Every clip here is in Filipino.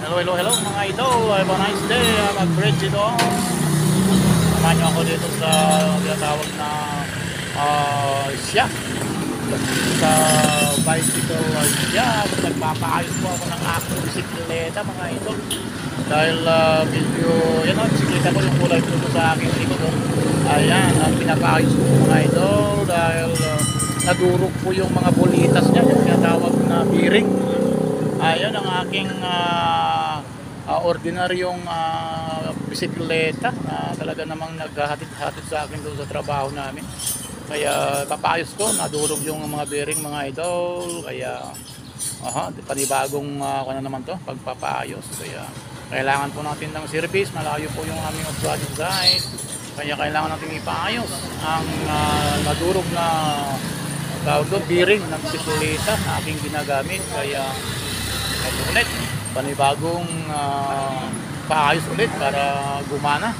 Hello, hello, hello mga idol. Have a nice day. Mag-bridge ito. Samahan nyo ako dito sa tinatawag na shop. Sa bicycle shop. Nagpapaayos po ako ng aking bisikleta mga idol. Dahil medyo, yan o, bisikleta ko yung kulay dito sa aking likod. Ayan, ang pinapaayos ko mga idol. Dahil nadurog po yung mga bolitas niya. Yung tinatawag na bearing. Ayan ang aking ordinaryong bisikleta na talaga namang naghahatid-hatid sa akin doon sa trabaho namin. Kaya papaayos ko, nadurog yung mga bearing mga idol. Kaya panibagong ano naman to, pagpapaayos. Kaya kailangan po natin ng service, malayo po yung aming project site. Kaya kailangan natin ipaayos ang nadurog na bearing ng bisikleta na aking ginagamit. Kaya ulit, panibagong paayos ulit para gumana.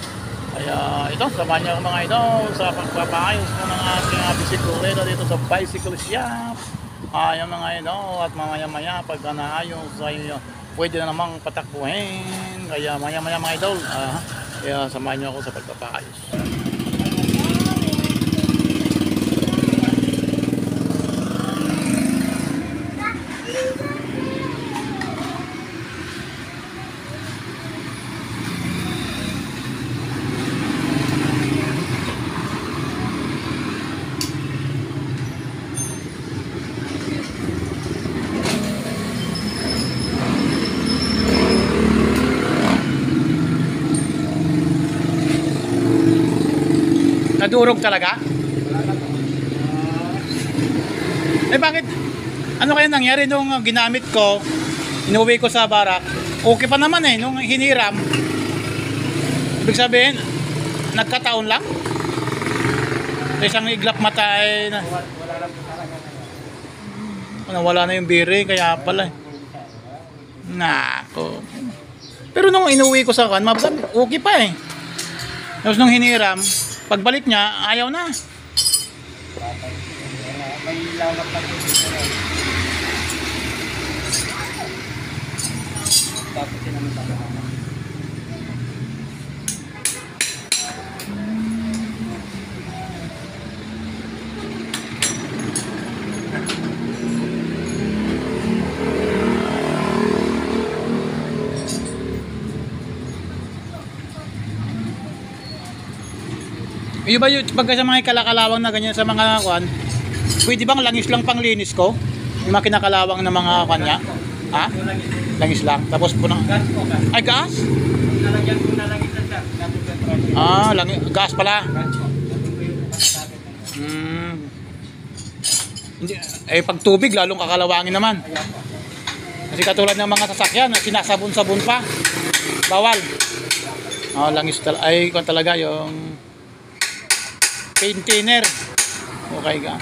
Kaya ito, samahan niyo mga idol sa pagpapaayos ko ng aking bisikleta dito sa bicycle shop. Ayan mga idol, at mamaya-maya pag naayos ay pwede na namang patakbuhin. Kaya maya-maya mga idol, kaya samahan niyo ako sa pagpapaayos. Nadurog talaga? Eh bakit? Ano kaya nangyari nung ginamit ko? Inuwi ko sa barak. Okay pa naman nung hiniram. Ibig sabihin, nagkataon lang? Isang iglap mata ay wala na yung bearing, kaya pala. Nako. Pero nung inuwi ko sa kan, okay pa Tapos nung hiniram, pagbalik niya, ayaw na. May lamat na po dito. Dapat naman talaga. Yung ba yung pagka sa mga kalakalawang na ganyan sa mga kwan, pwede bang langis lang pang linis ko? Yung mga kinakalawang na mga kanya? Ha? Langis lang. Tapos po na. Gas po, gas. Ay, gas? Nalagyan ko na lang ito sir. Gas pala. Gas po. Hindi, pag tubig, lalong kakalawangin naman. Kasi katulad ng mga sasakyan, sinasabon-sabon pa. Bawal. Langis kung talaga yung paint thinner. Okay ka.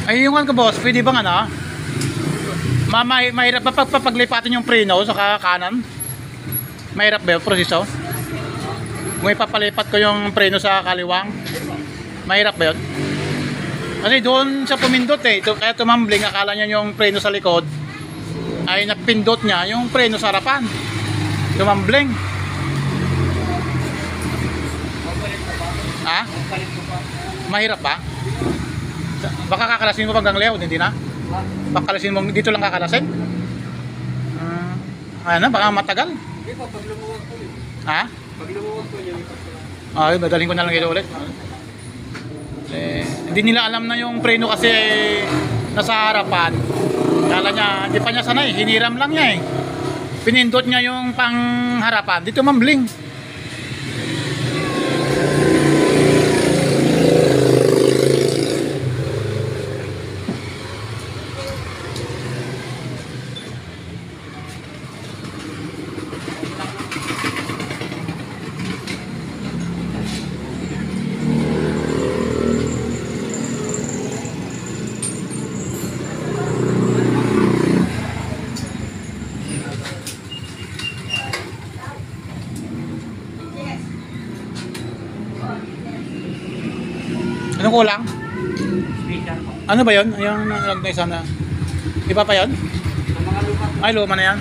Ay, yung ano ka boss, pwede bang ano? Mahirap ba paglipatin yung preno sa kanan? Mahirap ba yung proseso? Kung ipapalipat ko yung preno sa kaliwang, mahirap ba yun? Kasi doon sa pumindot kaya tumambling, akala niya yung preno sa likod ay napindot niya yung preno sa harapan. Tumambling. Ha? Mahirap ba? Baka kakalasin mo pag hanggang hindi na? Pakalasin mo, dito lang kakalasin? Ano, baka matagal. Hindi pa, pag lumuwag ko yun. Ha? Pag lumuwag ko yun. Ay, madaling ko na lang ito ulit. Hindi nila alam na yung preno kasi nasa harapan. Kala niya, hindi pa niya sanay, hiniram lang niya eh. Pinindot niya yung pangharapan, dito mambling. Anong kulang? Speaker po. Ano ba yun? Yung nalagay sana. Iba pa yun? Sa mga luma. Ay, luma na yan.